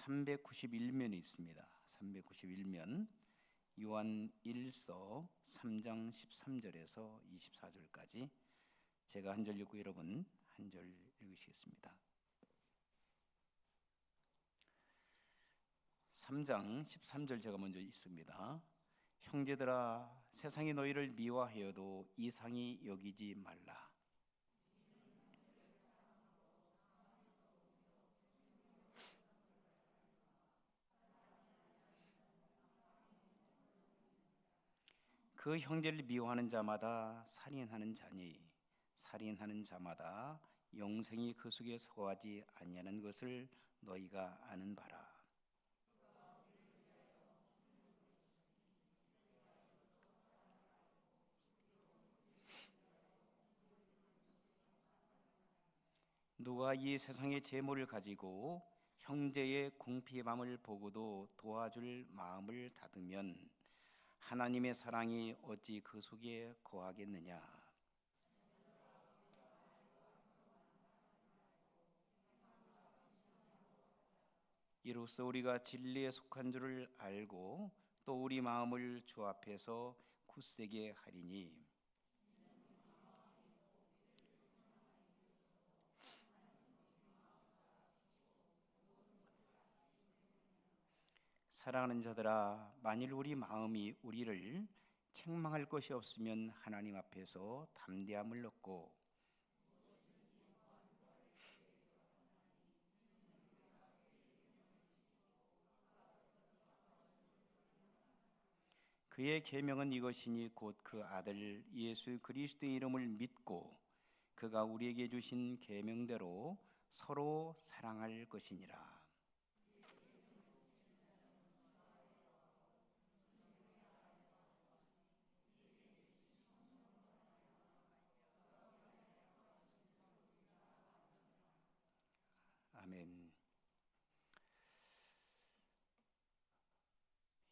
391면이 있습니다. 391면 요한 1서 3장 13절에서 24절까지 제가 한 절 읽고 여러분 한 절 읽으시겠습니다. 3장 13절 제가 먼저 읽습니다. 형제들아, 세상이 너희를 미워하여도 이상히 여기지 말라. 그 형제를 미워하는 자마다 살인하는 자니 살인하는 자마다 영생이 그 속에 거하지 아니하는 것을 너희가 아는 바라. 누가 이 세상의 재물을 가지고 형제의 궁핍함을 보고도 도와줄 마음을 닫으면 하나님의 사랑이 어찌 그 속에 거하겠느냐. 이로써 우리가 진리에 속한 줄을 알고 또 우리 마음을 주 앞에서 굳세게 하리니 사랑하는 자들아, 만일 우리 마음이 우리를 책망할 것이 없으면 하나님 앞에서 담대함을 얻고 그의 계명은 이것이니 곧 그 아들 예수 그리스도의 이름을 믿고 그가 우리에게 주신 계명대로 서로 사랑할 것이니라. 아멘.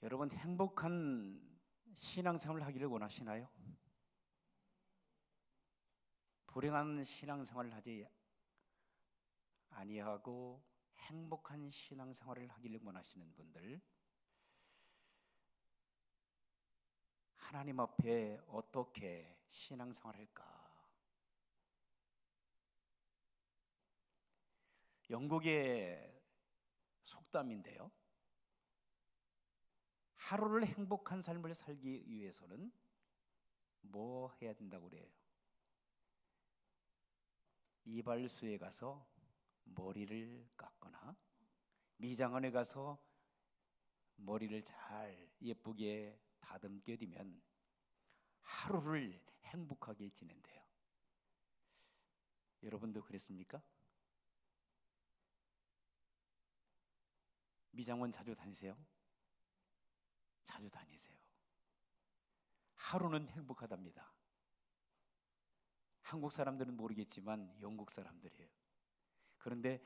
여러분, 행복한 신앙생활을 하기를 원하시나요? 불행한 신앙생활을 하지 아니하고 행복한 신앙생활을 하기를 원하시는 분들, 하나님 앞에 어떻게 신앙생활할까? 영국의 속담인데요, 하루를 행복한 삶을 살기 위해서는 뭐 해야 된다고 그래요? 이발소에 가서 머리를 깎거나 미장원에 가서 머리를 잘 예쁘게 다듬게 되면 하루를 행복하게 지낸대요. 여러분도 그랬습니까? 미장원 자주 다니세요? 자주 다니세요. 하루는 행복하답니다. 한국 사람들은 모르겠지만 영국 사람들이에요. 그런데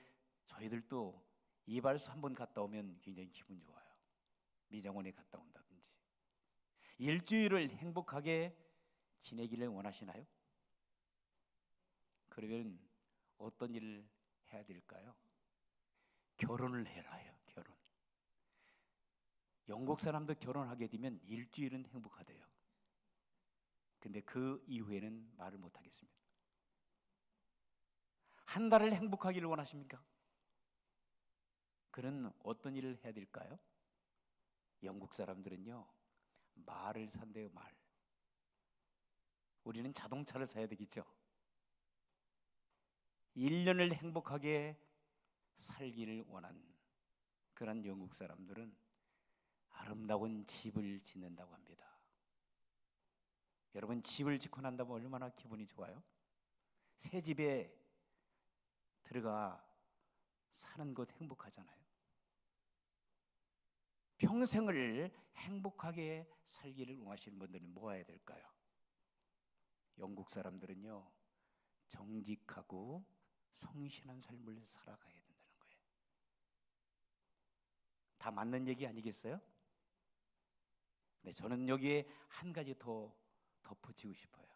저희들도 이발소 한번 갔다 오면 굉장히 기분 좋아요. 미장원에 갔다 온다든지. 일주일을 행복하게 지내기를 원하시나요? 그러면 어떤 일을 해야 될까요? 결혼을 해라요. 결혼. 영국 사람도 결혼하게 되면 일주일은 행복하대요. 근데 그 이후에는 말을 못 하겠습니다. 한 달을 행복하기를 원하십니까? 그는 어떤 일을 해야 될까요? 영국 사람들은요, 말을 산대요. 말. 우리는 자동차를 사야 되겠죠. 1년을 행복하게 살기를 원한 그런 영국 사람들은 아름다운 집을 짓는다고 합니다. 여러분, 집을 짓고 난다면 얼마나 기분이 좋아요? 새 집에 들어가 사는 것 행복하잖아요. 평생을 행복하게 살기를 원하시는 분들은 뭐 해야 될까요? 영국 사람들은요, 정직하고 성실한 삶을 살아가야 된다는 거예요. 다 맞는 얘기 아니겠어요? 네, 저는 여기에 한 가지 더 덧붙이고 싶어요.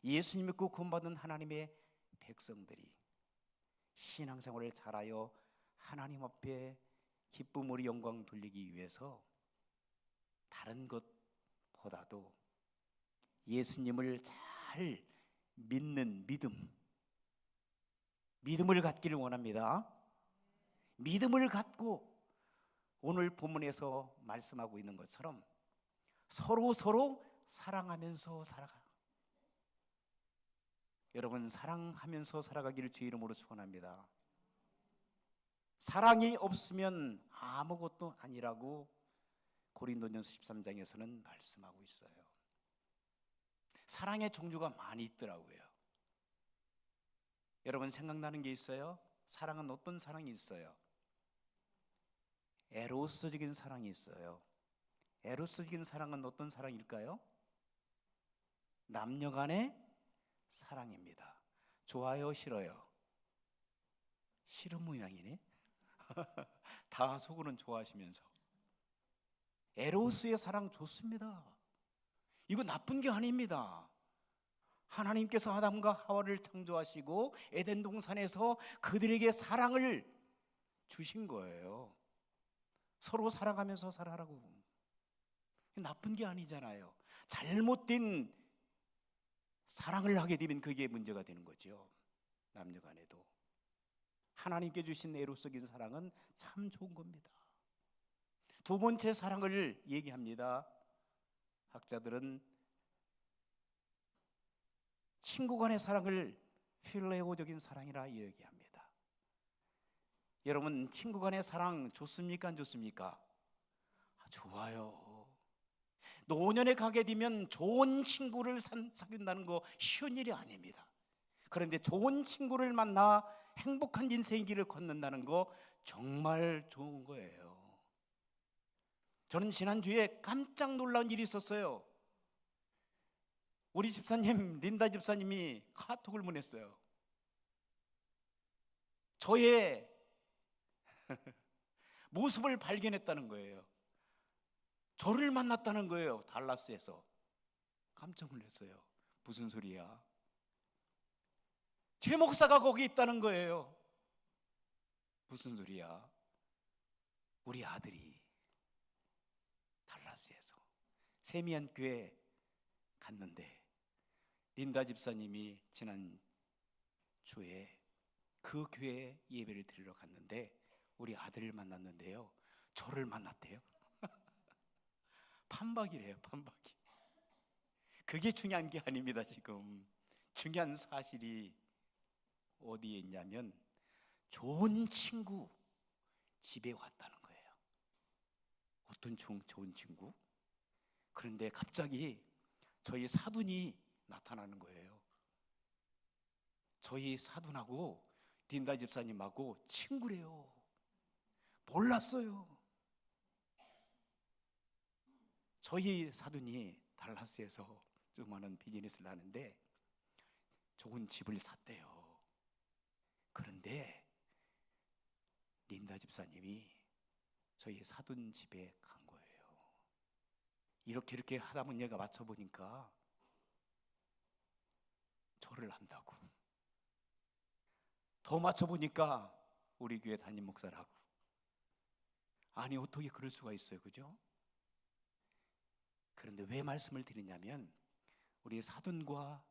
예수님 믿고 구원받은 하나님의 백성들이 신앙생활을 잘하여 하나님 앞에 기쁨으로 영광 돌리기 위해서 다른 것보다도 예수님을 잘 믿는 믿음을 갖기를 원합니다. 믿음을 갖고 오늘 본문에서 말씀하고 있는 것처럼 서로 사랑하면서 살아가. 여러분, 사랑하면서 살아가기를 주의 이름으로 축원합니다. 사랑이 없으면 아무것도 아니라고 고린도전서 13장에서는 말씀하고 있어요. 사랑의 종류가 많이 있더라고요. 여러분, 생각나는 게 있어요? 사랑은 어떤 사랑이 있어요? 에로스적인 사랑이 있어요. 에로스적인 사랑은 어떤 사랑일까요? 남녀 간의 사랑입니다. 좋아요, 싫어요? 싫은 모양이네. 다 속으로는 좋아하시면서. 에로스의 사랑 좋습니다. 이거 나쁜 게 아닙니다. 하나님께서 아담과 하와를 창조하시고 에덴 동산에서 그들에게 사랑을 주신 거예요. 서로 사랑하면서 살아라고. 나쁜 게 아니잖아요. 잘못된 사랑을 하게 되면 그게 문제가 되는 거죠. 남녀 간에도. 하나님께 주신 에로스적인 사랑은 참 좋은 겁니다. 두 번째 사랑을 얘기합니다. 학자들은 친구 간의 사랑을 필레오적인 사랑이라 얘기합니다. 여러분, 친구 간의 사랑 좋습니까? 안 좋습니까? 좋아요. 노년에 가게 되면 좋은 친구를 사귄다는 거 쉬운 일이 아닙니다. 그런데 좋은 친구를 만나 행복한 인생의 길을 걷는다는 거 정말 좋은 거예요. 저는 지난주에 깜짝 놀란 일이 있었어요. 우리 집사님, 린다 집사님이 카톡을 보냈어요. 저의 모습을 발견했다는 거예요. 저를 만났다는 거예요. 달라스에서. 깜짝 놀랐어요. 무슨 소리야? 최 목사가 거기 있다는 거예요. 무슨 소리야? 우리 아들이 달라스에서 세미한 교회 갔는데 린다 집사님이 지난 주에 그 교회 예배를 드리러 갔는데 우리 아들을 만났는데요, 저를 만났대요. 판박이래요. 판박이. 그게 중요한 게 아닙니다. 지금 중요한 사실이 어디에 있냐면 좋은 친구 집에 왔다는 거예요. 어떤 좋은 친구? 그런데 갑자기 저희 사돈이 나타나는 거예요. 저희 사돈하고 딘다 집사님하고 친구래요. 몰랐어요. 저희 사돈이 달라스에서 조그마한 비즈니스를 하는데 좋은 집을 샀대요. 그런데 린다 집사님이 저희 사돈 집에 간 거예요. 이렇게 하다 보니 얘가 맞춰보니까 저를 안다고. 더 맞춰보니까 우리 교회 담임 목사라고. 아니, 어떻게 그럴 수가 있어요, 그죠? 그런데 왜 말씀을 드리냐면 우리 사돈과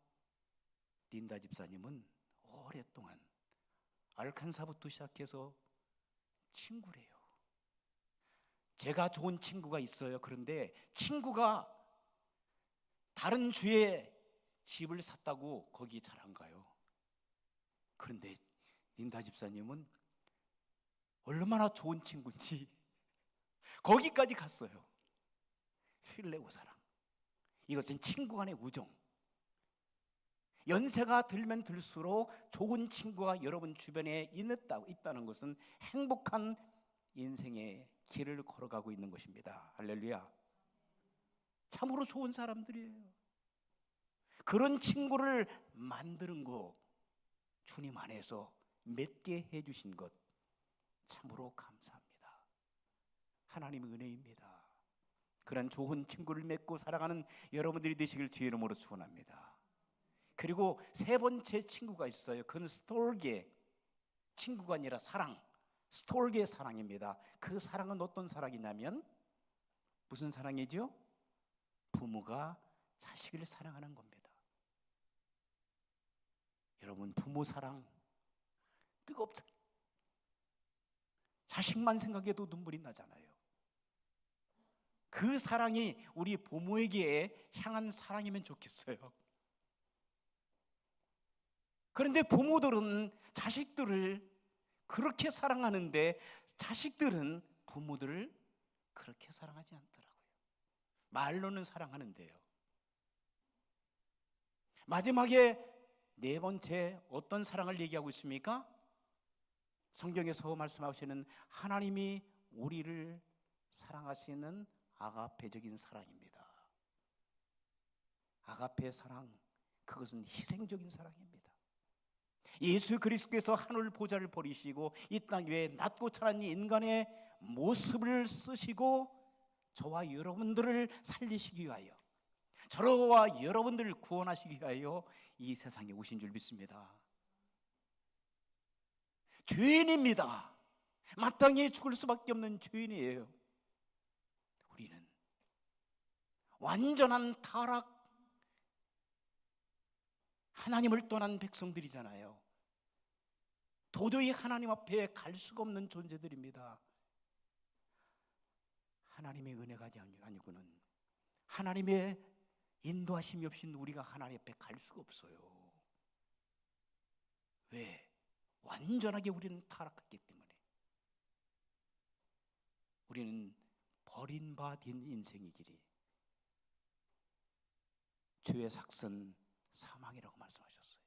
린다 집사님은 오랫동안 알칸사부터 시작해서 친구래요. 제가 좋은 친구가 있어요. 그런데 친구가 다른 주에 집을 샀다고 거기 잘 안 가요. 그런데 린다 집사님은 얼마나 좋은 친구인지 거기까지 갔어요. 필레오 사랑. 이것은 친구 간의 우정. 연세가 들면 들수록 좋은 친구가 여러분 주변에 있다는 것은 행복한 인생의 길을 걸어가고 있는 것입니다. 할렐루야. 참으로 좋은 사람들이에요. 그런 친구를 만드는 거 주님 안에서 맺게 해주신 것 참으로 감사합니다. 하나님의 은혜입니다. 그런 좋은 친구를 맺고 살아가는 여러분들이 되시길 주의 이름으로 축원합니다. 그리고 세 번째 친구가 있어요. 그건 스톨게. 친구가 아니라 사랑. 스톨게의 사랑입니다. 그 사랑은 어떤 사랑이냐면 무슨 사랑이죠? 부모가 자식을 사랑하는 겁니다. 여러분, 부모 사랑 뜨겁죠? 자식만 생각해도 눈물이 나잖아요. 그 사랑이 우리 부모에게 향한 사랑이면 좋겠어요. 그런데 부모들은 자식들을 그렇게 사랑하는데 자식들은 부모들을 그렇게 사랑하지 않더라고요. 말로는 사랑하는데요. 마지막에 네 번째 어떤 사랑을 얘기하고 있습니까? 성경에서 말씀하시는 하나님이 우리를 사랑하시는 아가페적인 사랑입니다. 아가페 사랑, 그것은 희생적인 사랑입니다. 예수 그리스도께서 하늘 보좌를 버리시고 이 땅 위에 낮고 천한 인간의 모습을 쓰시고 저와 여러분들을 살리시기 위하여, 저와 여러분들을 구원하시기 위하여 이 세상에 오신 줄 믿습니다. 죄인입니다. 마땅히 죽을 수밖에 없는 죄인이에요. 우리는 완전한 타락, 하나님을 떠난 백성들이잖아요. 도저히 하나님 앞에 갈 수가 없는 존재들입니다. 하나님의 은혜가 아니고는, 하나님의 인도하심이 없이는 우리가 하나님 앞에 갈 수가 없어요. 왜? 완전하게 우리는 타락했기 때문에. 우리는 버림받은 인생의 길이 죄의 삭선 사망이라고 말씀하셨어요.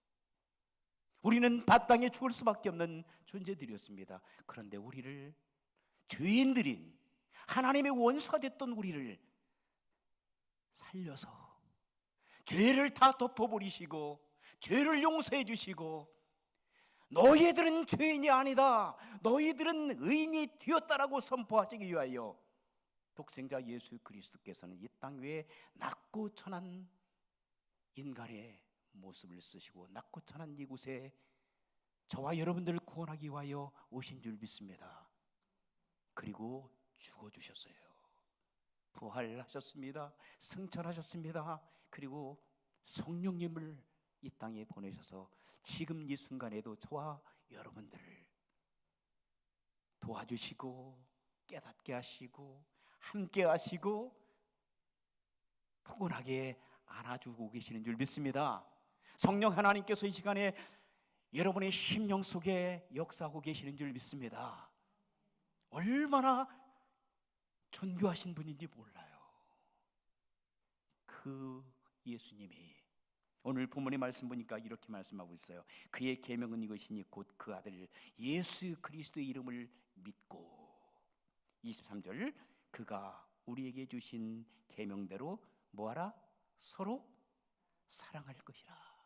우리는 바땅에 죽을 수밖에 없는 존재들이었습니다. 그런데 우리를, 죄인들인 하나님의 원수가 됐던 우리를 살려서 죄를 다 덮어버리시고 죄를 용서해 주시고, 너희들은 죄인이 아니다, 너희들은 의인이 되었다라고 선포하시기 위하여 독생자 예수 그리스도께서는 이 땅 위에 낮고 천한 인간의 모습을 쓰시고 낮고 천한 이곳에 저와 여러분들을 구원하기 위하여 오신 줄 믿습니다. 그리고 죽어주셨어요. 부활하셨습니다. 승천하셨습니다. 그리고 성령님을 이 땅에 보내셔서 지금 이 순간에도 저와 여러분들을 도와주시고 깨닫게 하시고 함께 하시고 포근하게 안아주고 계시는 줄 믿습니다. 성령 하나님께서 이 시간에 여러분의 심령 속에 역사하고 계시는 줄 믿습니다. 얼마나 존귀하신 분인지 몰라요. 그 예수님이 오늘 본문의 말씀 보니까 이렇게 말씀하고 있어요. 그의 계명은 이것이니 곧 그 아들 예수 그리스도의 이름을 믿고, 23절, 그가 우리에게 주신 계명대로 뭐하라? 서로 사랑할 것이라.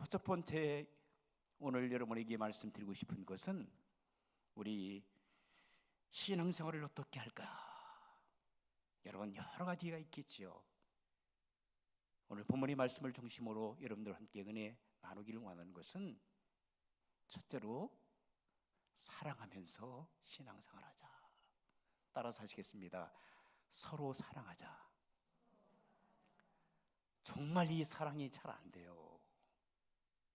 첫 번째 오늘 여러분에게 말씀드리고 싶은 것은 우리 신앙생활을 어떻게 할까? 여러분, 여러 가지가 있겠지요. 오늘 본문의 말씀을 중심으로 여러분들과 함께 은혜 나누기를 원하는 것은 첫째로 사랑하면서 신앙생활하자. 따라서 하시겠습니다. 서로 사랑하자. 정말 이 사랑이 잘 안 돼요.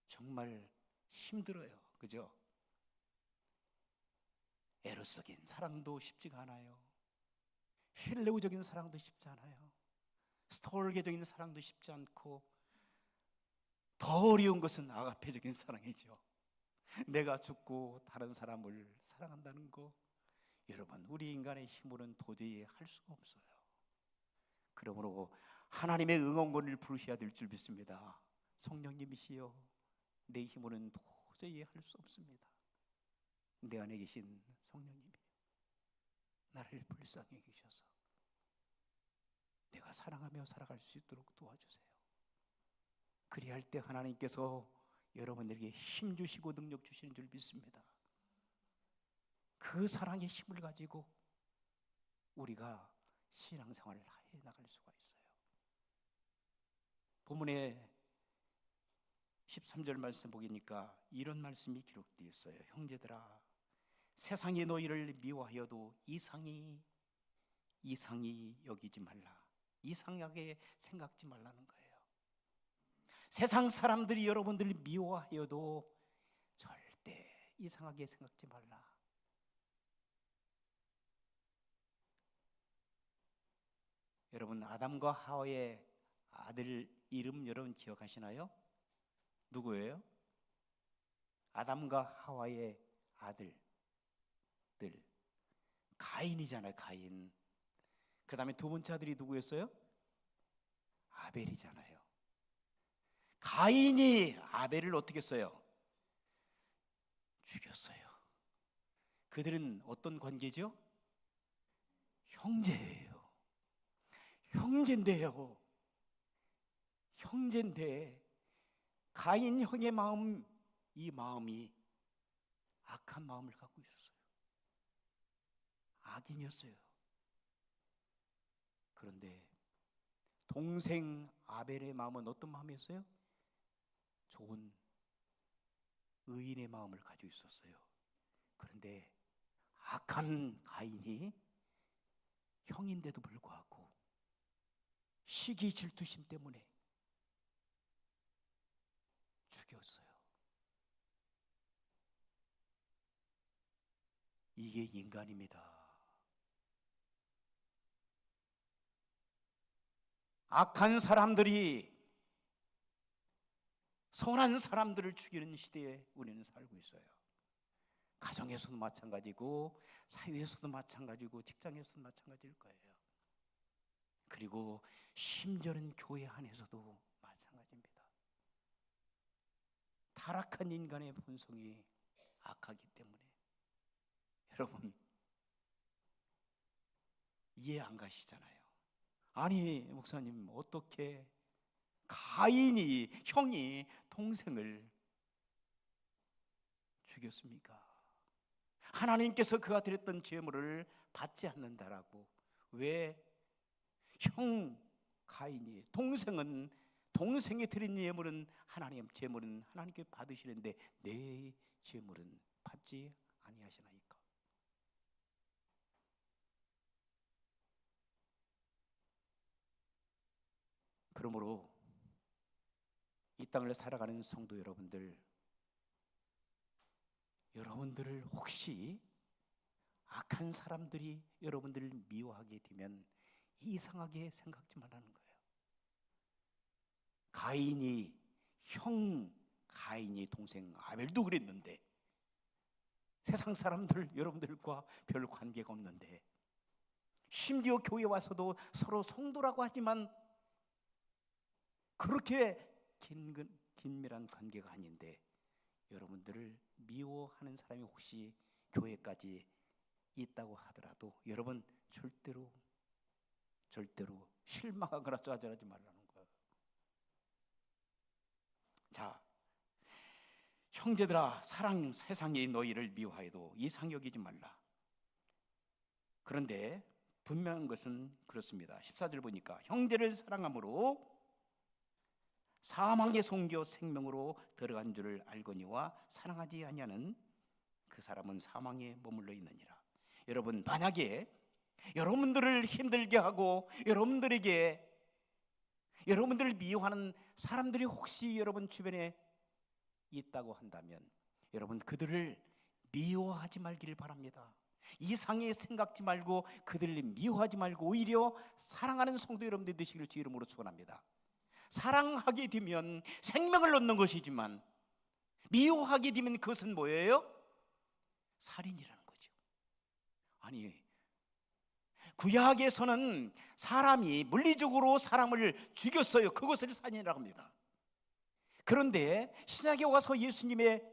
정말 힘들어요. 그죠? 에로스적인 사랑도 쉽지가 않아요. 힐레오적인 사랑도 쉽지 않아요. 스톨게적인 사랑도 쉽지 않고, 더 어려운 것은 아가페적인 사랑이죠. 내가 죽고 다른 사람을 사랑한다는 거, 여러분, 우리 인간의 힘으로는 도저히 할 수가 없어요. 그러므로 하나님의 응원권을 부르셔야 될 줄 믿습니다. 성령님이시여, 내 힘으로는 도저히 할 수 없습니다. 내 안에 계신 성령님이 나를 불쌍히 계셔서 내가 사랑하며 살아갈 수 있도록 도와주세요. 그리할 때 하나님께서 여러분들에게 힘 주시고 능력 주시는 줄 믿습니다. 그 사랑의 힘을 가지고 우리가 신앙생활을 해 나갈 수가 있어요. 본문에 13절 말씀 보니까 이런 말씀이 기록되어 있어요. 형제들아, 세상이 너희를 미워하여도 이상히 여기지 말라. 이상하게 생각지 말라는 거예요. 세상 사람들이 여러분들을 미워하여도 절대 이상하게 생각지 말라. 여러분, 아담과 하와의 아들 이름 여러분 기억하시나요? 누구예요? 아담과 하와의 아들들 가인이잖아요. 가인. 그 다음에 두 번째 아들이 누구였어요? 아벨이잖아요. 가인이 아벨을 어떻게 했어요? 죽였어요. 그들은 어떤 관계죠? 형제예요. 형제인데요. 형제인데 가인 형의 마음, 이 마음이 악한 마음을 갖고 있었어요. 악인이었어요. 그런데 동생 아벨의 마음은 어떤 마음이었어요? 좋은 의인의 마음을 가지고 있었어요. 그런데 악한 가인이 형인데도 불구하고 시기 질투심 때문에 죽였어요. 이게 인간입니다. 악한 사람들이 선한 사람들을 죽이는 시대에 우리는 살고 있어요. 가정에서도 마찬가지고 사회에서도 마찬가지고 직장에서도 마찬가지일 거예요. 그리고 심지어는 교회 안에서도 마찬가지입니다. 타락한 인간의 본성이 악하기 때문에 여러분 이해 안 가시잖아요. 아니 목사님, 어떻게 가인이 형이 동생을 죽였습니까? 하나님께서 그가 드렸던 제물을 받지 않는다라고. 왜? 형 가인이, 동생이 드린 제물은 제물은 하나님께 받으시는데 내 제물은 받지 아니하시나이까? 그러므로 이 땅을 살아가는 성도 여러분들을 혹시 악한 사람들이 여러분들을 미워하게 되면 이상하게 생각지 말라는 거예요. 가인이 동생 아벨도 그랬는데 세상 사람들 여러분들과 별 관계가 없는데, 심지어 교회 와서도 서로 성도라고 하지만 그렇게 긴밀한 관계가 아닌데 여러분들을 미워하는 사람이 혹시 교회까지 있다고 하더라도 여러분 절대로 실망하거나 좌절하지 말라는 거예요. 자, 형제들아, 세상이 너희를 미워하여도 이상 여기지 말라. 그런데 분명한 것은 그렇습니다. 14절 보니까 형제를 사랑함으로 사망에 속겨 생명으로 들어간 줄을 알거니와 사랑하지 아니하는 그 사람은 사망에 머물러 있느니라. 여러분, 만약에 여러분들을 힘들게 하고 여러분들을 미워하는 사람들이 혹시 여러분 주변에 있다고 한다면 여러분 그들을 미워하지 말기를 바랍니다. 이상하게 생각지 말고 그들을 미워하지 말고 오히려 사랑하는 성도 여러분들 되시기를 주 이름으로 축원합니다. 사랑하게 되면 생명을 얻는 것이지만 미워하게 되면 그것은 뭐예요? 살인이라는 거죠. 아니, 구약에서는 사람이 물리적으로 사람을 죽였어요. 그것을 살인이라고 합니다. 그런데 신약에 와서 예수님의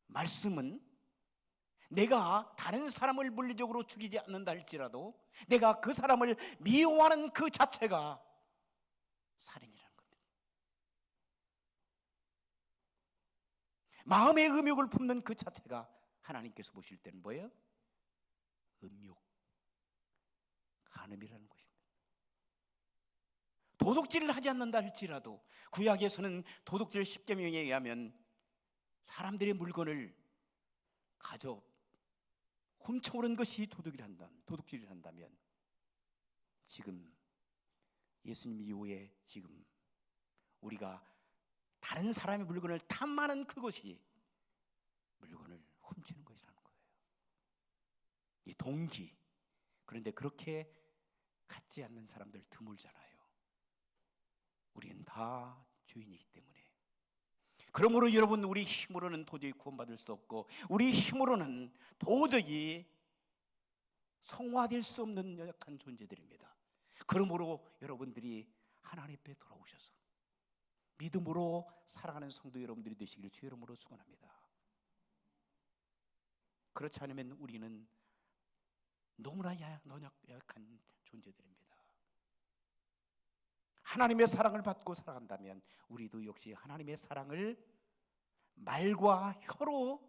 말씀은 내가 다른 사람을 물리적으로 죽이지 않는다 할지라도 내가 그 사람을 미워하는 그 자체가 살인이라는 겁니다. 마음의 음욕을 품는 그 자체가 하나님께서 보실 때는 뭐예요? 음욕, 간음이라는 것입니다. 도둑질을 하지 않는다 할지라도 구약에서는 도둑질 10계명에 의하면 사람들의 물건을 가져 훔쳐오는 것이 도둑질을 한다면 지금 예수님 이후에 지금 우리가 다른 사람의 물건을 탐하는 그것이 물건을 훔치는 것이라는 거예요. 이 동기. 그런데 그렇게 갖지 않는 사람들 드물잖아요. 우리는 다 죄인이기 때문에. 그러므로 여러분, 우리 힘으로는 도저히 구원받을 수 없고 우리 힘으로는 도저히 성화될 수 없는 연약한 존재들입니다. 그러므로 여러분들이 하나님 앞에 돌아오셔서 믿음으로 살아가는 성도 여러분들이 되시기를 주의 이름으로 축원합니다. 그렇지 않으면 우리는 너무나 연약한 존재들입니다. 하나님의 사랑을 받고 살아간다면 우리도 역시 하나님의 사랑을 말과 혀로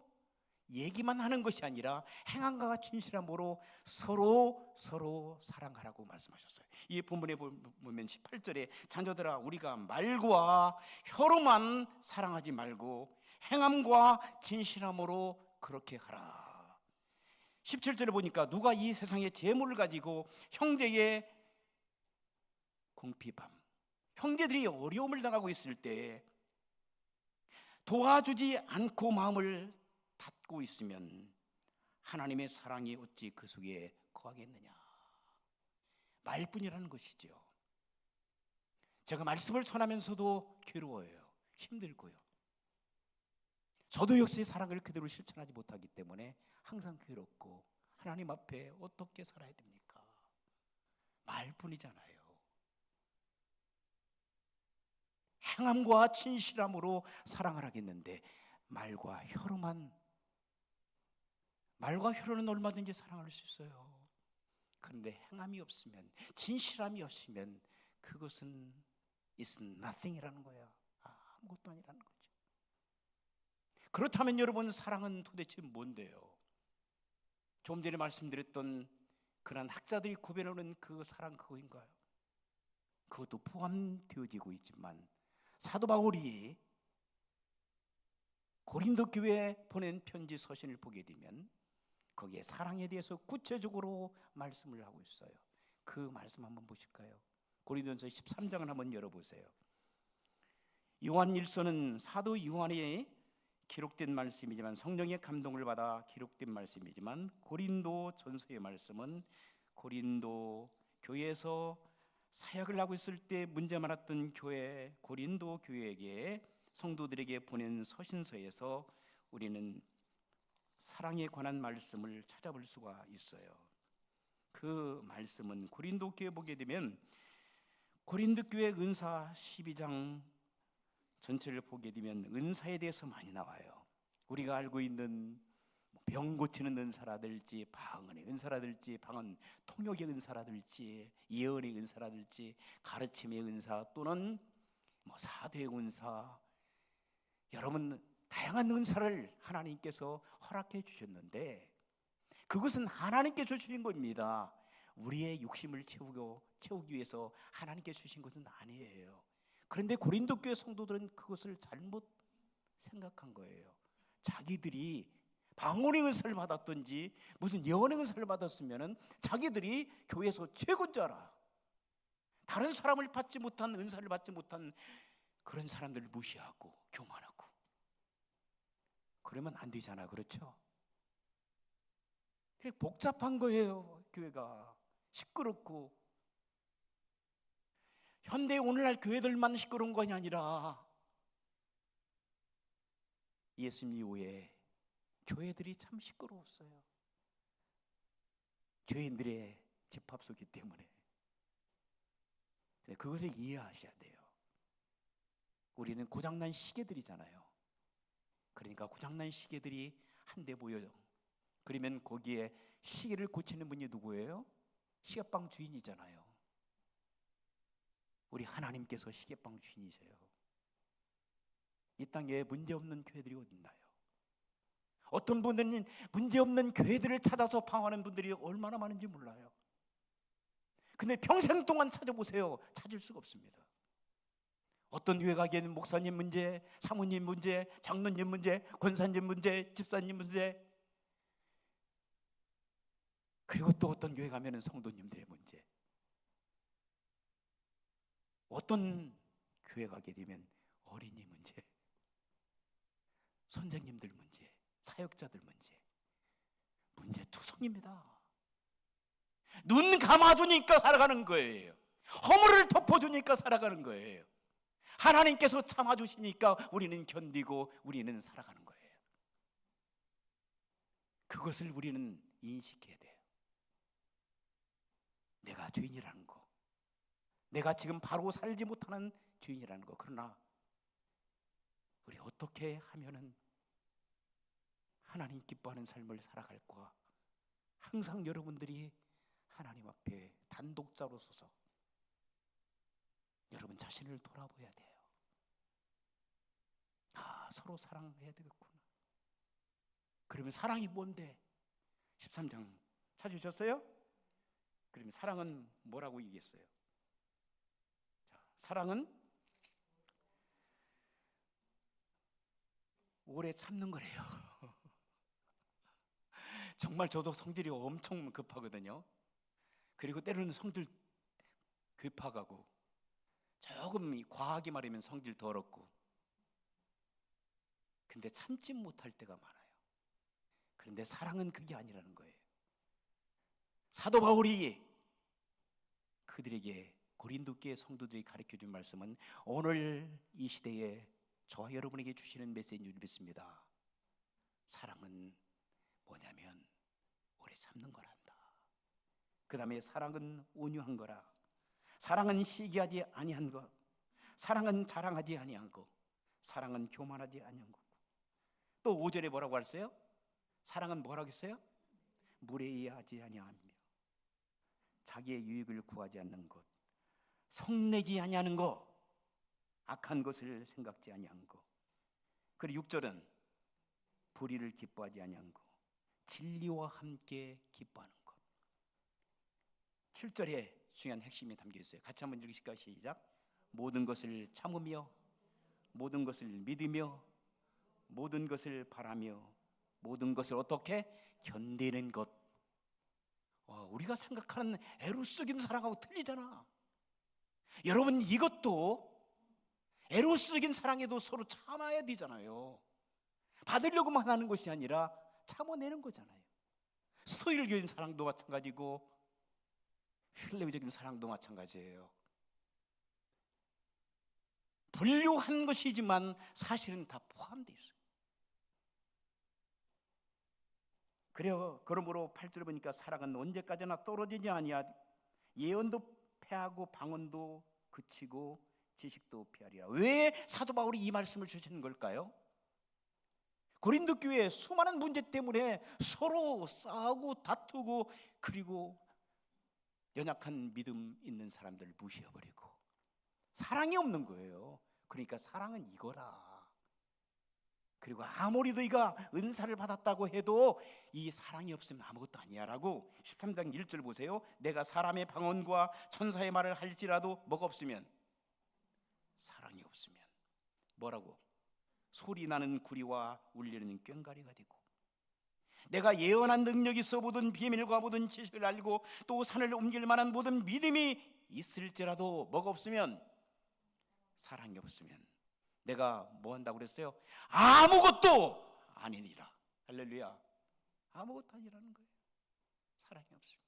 얘기만 하는 것이 아니라 행함과 진실함으로 서로 사랑하라고 말씀하셨어요. 이 본문에 보면 18절에 자녀들아 우리가 말과 혀로만 사랑하지 말고 행함과 진실함으로 그렇게 하라. 17절에 보니까 누가 이 세상의 재물을 가지고 형제의 궁핍함, 형제들이 어려움을 당하고 있을 때 도와주지 않고 마음을 닫고 있으면 하나님의 사랑이 어찌 그 속에 거하겠느냐. 말뿐이라는 것이죠. 제가 말씀을 전하면서도 괴로워요. 힘들고요. 저도 역시 사랑을 그대로 실천하지 못하기 때문에 항상 괴롭고 하나님 앞에 어떻게 살아야 됩니까? 말뿐이잖아요. 행함과 진실함으로 사랑을 하겠는데 말과 혀로는 얼마든지 사랑할 수 있어요. 그런데 행함이 없으면, 진실함이 없으면 그것은 is nothing이라는 거야. 아무것도 아니라는 거죠. 그렇다면 여러분, 사랑은 도대체 뭔데요? 좀 전에 말씀드렸던 그런 학자들이 구별하는 그 사랑 그거인가요? 그것도 포함되어지고 있지만 사도 바울이 고린도 교회에 보낸 편지 서신을 보게 되면 거기에 사랑에 대해서 구체적으로 말씀을 하고 있어요. 그 말씀 한번 보실까요? 고린도전서 13장을 한번 열어보세요. 요한일서는 사도 요한이 기록된 말씀이지만, 성령의 감동을 받아 기록된 말씀이지만, 고린도 전서의 말씀은 고린도 교회에서 사역을 하고 있을 때 문제 많았던 교회, 고린도 교회에게, 성도들에게 보낸 서신서에서 우리는 사랑에 관한 말씀을 찾아볼 수가 있어요. 그 말씀은 고린도 교회 보게 되면 고린도 교회 은사 12장 전체를 보게 되면 은사에 대해서 많이 나와요. 우리가 알고 있는 병 고치는 은사라든지, 방언의 은사라든지, 방언 통역의 은사라든지, 예언의 은사라든지, 가르침의 은사, 또는 사도의 은사, 여러분 다양한 은사를 하나님께서 허락해 주셨는데 그것은 하나님께 주신 겁니다. 우리의 욕심을 채우기 위해서 하나님께 주신 것은 아니에요. 그런데 고린도 교회 성도들은 그것을 잘못 생각한 거예요. 자기들이 방언의 은사를 받았든지 무슨 예언의 은사를 받았으면은 자기들이 교회에서 최고인 줄 알아. 다른 사람을 받지 못한, 은사를 받지 못한 그런 사람들을 무시하고 교만하고 그러면 안 되잖아. 그렇죠? 복잡한 거예요. 교회가 시끄럽고. 현대 오늘날 교회들만 시끄러운 것이 아니라 예수님 이후에 교회들이 참 시끄러웠어요. 죄인들의 집합소기 때문에. 그것을 이해하셔야 돼요. 우리는 고장난 시계들이잖아요. 그러니까 고장난 시계들이 한 대 보여요. 그러면 거기에 시계를 고치는 분이 누구예요? 시계방 주인이잖아요. 우리 하나님께서 시계방 주인이세요. 이 땅에 문제없는 교회들이 어딨나요? 어떤 분들은 문제없는 교회들을 찾아서 방황하는 분들이 얼마나 많은지 몰라요. 근데 평생 동안 찾아보세요. 찾을 수가 없습니다. 어떤 교회 가기에는 목사님 문제, 사모님 문제, 장로님 문제, 권사님 문제, 집사님 문제, 그리고 또 어떤 교회 가면은 성도님들의 문제, 어떤 교회 가게 되면 어린이 문제, 선생님들 문제, 사역자들 문제투성입니다. 눈 감아주니까 살아가는 거예요. 허물을 덮어주니까 살아가는 거예요. 하나님께서 참아주시니까 우리는 견디고 우리는 살아가는 거예요. 그것을 우리는 인식해야 돼요. 내가 죄인이라는 거, 내가 지금 바로 살지 못하는 죄인이라는 거. 그러나 우리 어떻게 하면은 하나님 기뻐하는 삶을 살아갈까? 항상 여러분들이 하나님 앞에 단독자로 서서 여러분 자신을 돌아봐야 돼요. 서로 사랑해야 되겠구나. 그러면 사랑이 뭔데? 13장 찾으셨어요? 그러면 사랑은 뭐라고 얘기했어요? 자, 사랑은 오래 참는 거래요. 정말 저도 성질이 엄청 급하거든요. 그리고 때로는 성질 급하고 조금 과하게 말하면 성질 더럽고, 근데 참지 못할 때가 많아요. 그런데 사랑은 그게 아니라는 거예요. 사도 바울이 그들에게, 고린도 교회 성도들이 가르쳐준 말씀은 오늘 이 시대에 저와 여러분에게 주시는 메시지를 믿습니다. 사랑은 뭐냐면 오래 참는 거란다. 그 다음에 사랑은 온유한 거라. 사랑은 시기하지 아니한 거. 사랑은 자랑하지 아니한 거. 사랑은 교만하지 아니한 거. 또 5절에 뭐라고 했어요? 사랑은 뭐라고 했어요? 무례하지 아니하며 자기의 유익을 구하지 않는 것, 성내지 아니하는 것, 악한 것을 생각지 아니한 것. 그리고 6절은 불의를 기뻐하지 아니한 것, 진리와 함께 기뻐하는 것. 7절에 중요한 핵심이 담겨 있어요. 같이 한번 읽으실까요? 시작. 모든 것을 참으며, 모든 것을 믿으며, 모든 것을 바라며, 모든 것을 어떻게 견디는 것. 우리가 생각하는 에로스적인 사랑하고 틀리잖아. 여러분, 이것도 에로스적인 사랑에도 서로 참아야 되잖아요. 받으려고만 하는 것이 아니라 참아내는 거잖아요. 스토이적인 사랑도 마찬가지고 필레미적인 사랑도 마찬가지예요. 분류한 것이지만 사실은 다 포함되어 있어요. 그러므로 8절 보니까 사랑은 언제까지나 떨어지지 아니하, 예언도 패하고 방언도 그치고 지식도 피하리라. 왜 사도 바울이 이 말씀을 주시는 걸까요? 고린도 교회에 수많은 문제 때문에 서로 싸우고 다투고, 그리고 연약한 믿음 있는 사람들을 무시해버리고 사랑이 없는 거예요. 그러니까 사랑은 이거라. 그리고 아무리 너희가 은사를 받았다고 해도 이 사랑이 없으면 아무것도 아니야 라고 13장 1절 보세요. 내가 사람의 방언과 천사의 말을 할지라도 뭐가 없으면, 사랑이 없으면 뭐라고? 소리 나는 구리와 울리는 꽹과리가 되고, 내가 예언한 능력이 있어 모든 비밀과 모든 지식을 알고 또 산을 옮길 만한 모든 믿음이 있을지라도 뭐가 없으면, 사랑이 없으면 내가 뭐 한다고 그랬어요? 아무것도 아니니라. 할렐루야. 아무것도 아니라는 거예요. 사랑이 없으면.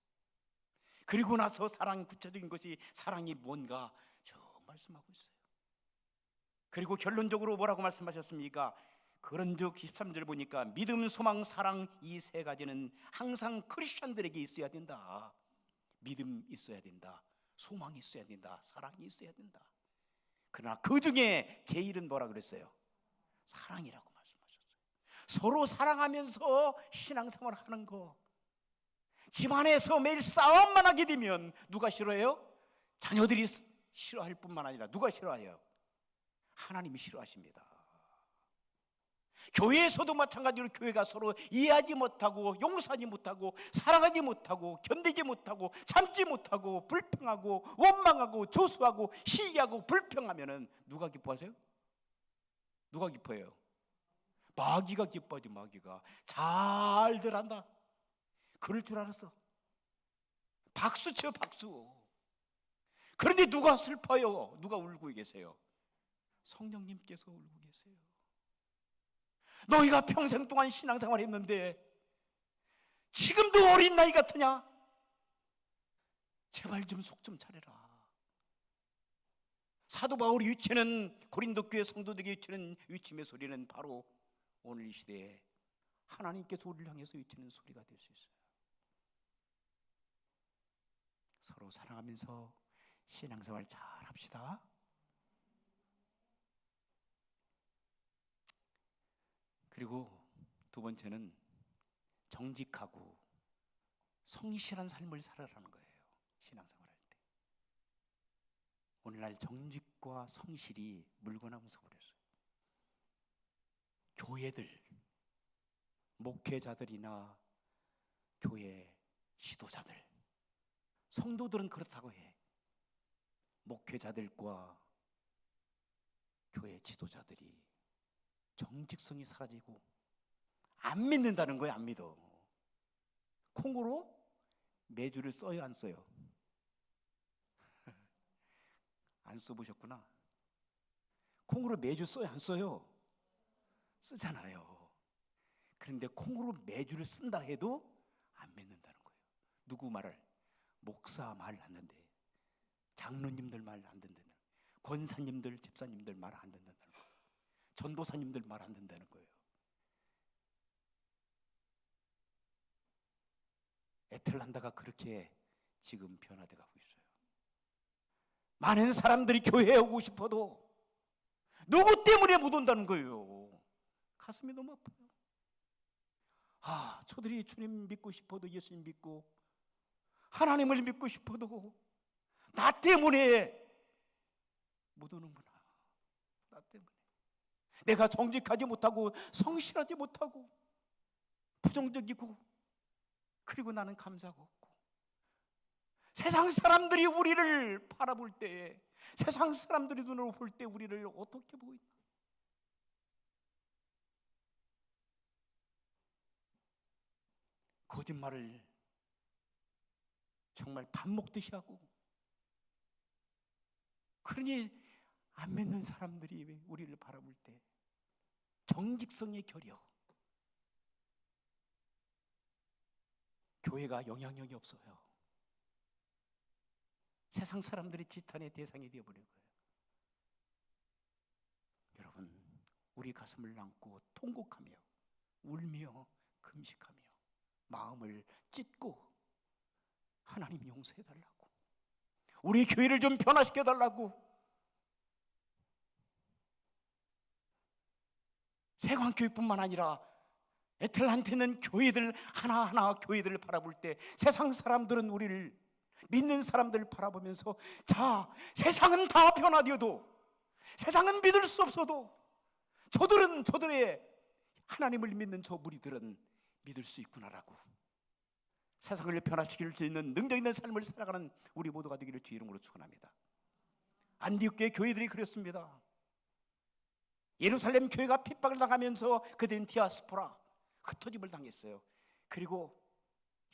그리고 나서 사랑, 구체적인 것이 사랑이 뭔가 저 말씀하고 있어요. 그리고 결론적으로 뭐라고 말씀하셨습니까? 그런즉 13절 보니까 믿음, 소망, 사랑, 이 세 가지는 항상 크리스천들에게 있어야 된다. 믿음 있어야 된다, 소망이 있어야 된다, 사랑이 있어야 된다. 그러나 그 중에 제일은 뭐라 그랬어요? 사랑이라고 말씀하셨어요. 서로 사랑하면서 신앙생활 하는 거. 집안에서 매일 싸움만 하게 되면 누가 싫어해요? 자녀들이 싫어할 뿐만 아니라 누가 싫어해요? 하나님이 싫어하십니다. 교회에서도 마찬가지로 교회가 서로 이해하지 못하고 용서하지 못하고 사랑하지 못하고 견디지 못하고 참지 못하고 불평하고 원망하고 조수하고 시기하고 불평하면은 누가 기뻐하세요? 누가 기뻐해요? 마귀가 기뻐하지. 마귀가 잘들 한다. 그럴 줄 알았어. 박수 쳐 박수. 그런데 누가 슬퍼요? 누가 울고 계세요? 성령님께서 울고 계세요. 너희가 평생 동안 신앙생활 했는데 지금도 어린 나이 같으냐? 제발 좀 속 좀 차려라. 사도 바울이 외치는, 고린도 교회 성도들에게 외치는 외침의 소리는 바로 오늘 이 시대에 하나님께서 우리를 향해서 외치는 소리가 될 수 있어요. 서로 사랑하면서 신앙생활 잘 합시다. 그리고 두 번째는 정직하고 성실한 삶을 살아라는 거예요. 신앙생활 할 때. 오늘날 정직과 성실이 물건하면서 그랬어요. 교회들, 목회자들이나 교회 지도자들, 성도들은 그렇다고 해. 목회자들과 교회 지도자들이 정직성이 사라지고 안 믿는다는 거예요. 안 믿어. 콩으로 매주를 써요, 안 써요? 안 써보셨구나. 콩으로 매주 써요, 안 써요? 쓰잖아요. 그런데 콩으로 매주를 쓴다 해도 안 믿는다는 거예요. 누구 말을? 목사 말 안 듣는데, 장로님들 말 안 듣는다는, 권사님들, 집사님들 말 안 듣는다는 거예요. 전도사님들 말 안 듣는다는 거예요. 애틀란다가 그렇게 지금 변화돼 가고 있어요. 많은 사람들이 교회에 오고 싶어도 누구 때문에 못 온다는 거예요. 가슴이 너무 아파요. 저들이 주님 믿고 싶어도, 예수님 믿고 하나님을 믿고 싶어도 나 때문에 못 오는구나. 나 때문에. 내가 정직하지 못하고 성실하지 못하고 부정적이고, 그리고 나는 감사가 없고, 세상 사람들이 우리를 바라볼 때, 세상 사람들이 눈으로 볼 때 우리를 어떻게 보이나? 거짓말을 정말 밥 먹듯이 하고, 그러니 안 믿는 사람들이 우리를 바라볼 때 정직성의 결여, 교회가 영향력이 없어요. 세상 사람들이 지탄의 대상이 되어버린 거예요. 여러분, 우리 가슴을 안고 통곡하며 울며 금식하며 마음을 찢고 하나님 용서해달라고, 우리 교회를 좀 변화시켜달라고, 세관교회뿐만 아니라 애틀란타는 교회들 하나하나 교회들을 바라볼 때 세상 사람들은 우리를, 믿는 사람들을 바라보면서, 자, 세상은 다 변화되어도, 세상은 믿을 수 없어도 저들의 하나님을 믿는 저 무리들은 믿을 수 있구나라고, 세상을 변화시킬 수 있는 능력 있는 삶을 살아가는 우리 모두가 되기를 주 이름으로 축원합니다. 안디옥 교회들이 그랬습니다. 예루살렘 교회가 핍박을 당하면서 그들은 디아스포라, 흩어짐을 당했어요. 그리고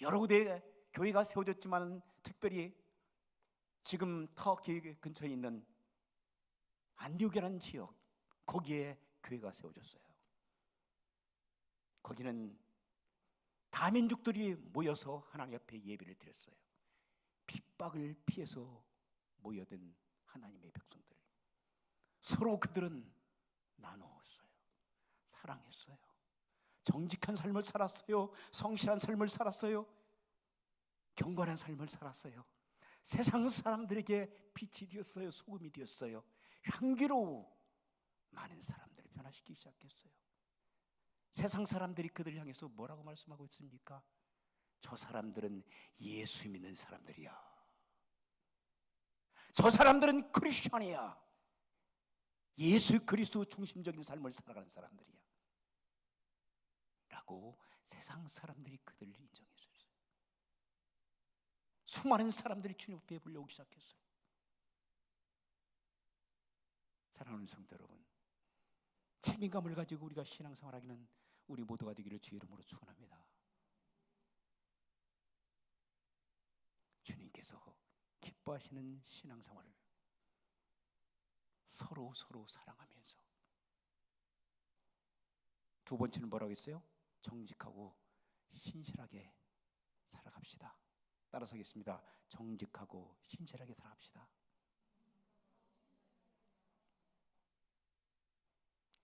여러 군데 교회가 세워졌지만 특별히 지금 터키 근처에 있는 안디옥이라는 지역, 거기에 교회가 세워졌어요. 거기는 다민족들이 모여서 하나님 앞에 예배를 드렸어요. 핍박을 피해서 모여든 하나님의 백성들, 서로 그들은 나누었어요. 사랑했어요. 정직한 삶을 살았어요. 성실한 삶을 살았어요. 경건한 삶을 살았어요. 세상 사람들에게 빛이 되었어요. 소금이 되었어요. 향기로 많은 사람들을 변화시키기 시작했어요. 세상 사람들이 그들을 향해서 뭐라고 말씀하고 있습니까? 저 사람들은 예수 믿는 사람들이야. 저 사람들은 크리스천이야. 예수 그리스도 중심적인 삶을 살아가는 사람들이야. 라고 세상 사람들이 그들을 인정했어요. 수많은 사람들이 주님 앞에 불려오기 시작했어요. 사랑하는 성도 여러분, 책임감을 가지고 우리가 신앙생활하기는 우리 모두가 되기를 주의 이름으로 축원합니다. 주님께서 기뻐하시는 신앙생활을 서로 사랑하면서, 두 번째는 뭐라고 했어요? 정직하고 신실하게 살아갑시다. 따라서 하겠습니다. 정직하고 신실하게 살아갑시다.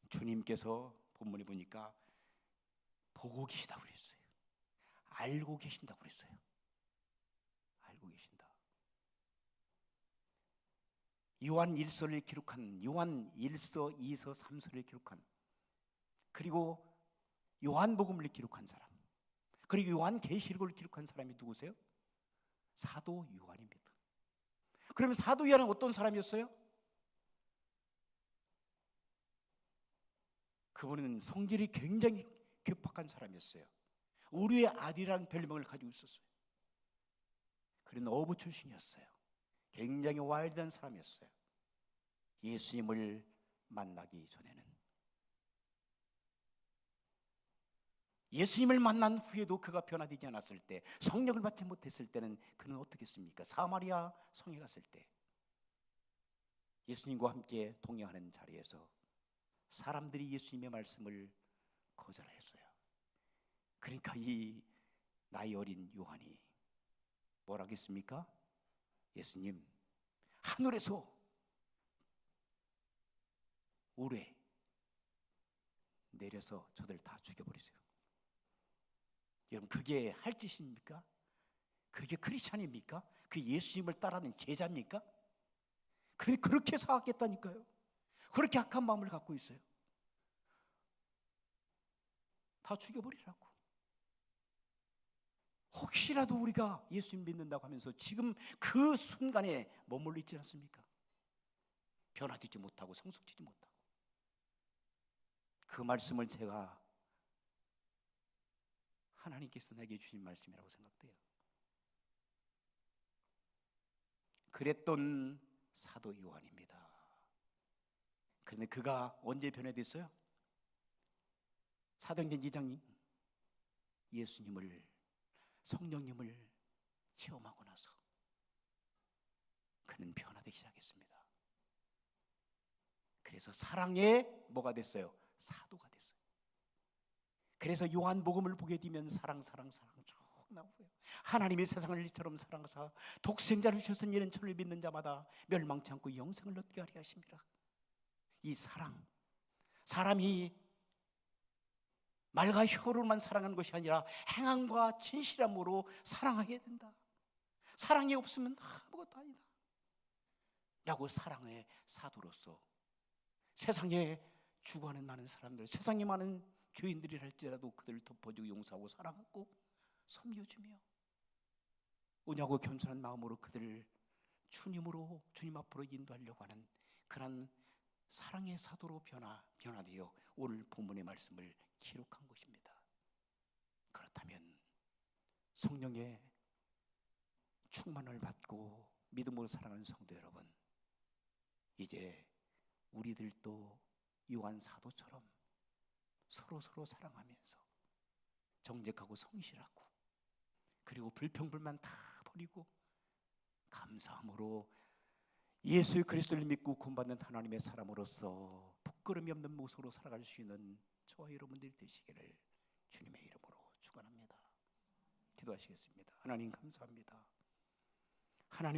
주님께서 본문에 보니까 보고 계시다고 그랬어요. 알고 계신다고 그랬어요. 알고 계신다. 요한 1서를 기록한, 요한 1서, 2서, 3서를 기록한, 그리고 요한복음을 기록한 사람, 그리고 요한계시록을 기록한 사람이 누구세요? 사도 요한입니다. 그러면 사도 요한은 어떤 사람이었어요? 그분은 성질이 굉장히 괴팍한 사람이었어요. 우리의 아들이라는 별명을 가지고 있었어요. 그는 어부 출신이었어요. 굉장히 와일드한 사람이었어요. 예수님을 만나기 전에는. 예수님을 만난 후에도 그가 변화되지 않았을 때, 성령을 받지 못했을 때는 그는 어떻게 했습니까? 사마리아 성에 갔을 때 예수님과 함께 동행하는 자리에서 사람들이 예수님의 말씀을 거절했어요. 그러니까 이 나이 어린 요한이 뭐라 하겠습니까? 예수님, 하늘에서 우레 내려서 저들 다 죽여버리세요. 여러분, 그게 할 짓입니까? 그게 크리스찬입니까? 그 예수님을 따르는 제자입니까? 그렇게 사악했다니까요. 그렇게 악한 마음을 갖고 있어요. 다 죽여버리라고. 혹시라도 우리가 예수님 믿는다고 하면서 지금 그 순간에 머물러 있지 않습니까? 변화되지 못하고 성숙되지 못하고. 그 말씀을 제가 하나님께서 내게 주신 말씀이라고 생각돼요. 그랬던 사도 요한입니다. 그런데 그가 언제 변화됐어요? 사도행전 2장 예수님을, 성령님을 체험하고 나서 그는 변화되기 시작했습니다. 그래서 사랑의 뭐가 됐어요? 사도가 됐어요. 그래서 요한복음을 보게 되면 사랑 쭉 나오고요. 하나님이 세상을 이처럼 사랑하사 독생자를 주셔서 이는 저를 믿는 자마다 멸망치 않고 영생을 얻게 하려 하십니다. 이 사랑, 사람이 말과 혀로만 사랑하는 것이 아니라 행함과 진실함으로 사랑하게 된다. 사랑이 없으면 아무것도 아니다 라고 사랑의 사도로서 세상에 죽어가는 많은 사람들, 세상에 많은 죄인들이 할지라도 그들을 덮어주고 용서하고 사랑하고 섬겨주며 은하고 겸손한 마음으로 그들을 주님 앞으로 인도하려고 하는 그런 사랑의 사도로 변화되어 오늘 본문의 말씀을 기록한 것입니다. 그렇다면 성령의 충만을 받고 믿음으로 살아가는 성도 여러분, 이제 우리들도 요한 사도처럼 서로 사랑하면서 정직하고 성실하고, 그리고 불평불만 다 버리고 감사함으로 예수 그리스도를 믿고 구원받는 하나님의 사람으로서 부끄러움이 없는 모습으로 살아갈 수 있는 저와 여러분들이 되시기를 주님의 이름으로 축원합니다. 기도하시겠습니다. 하나님 감사합니다. 하나님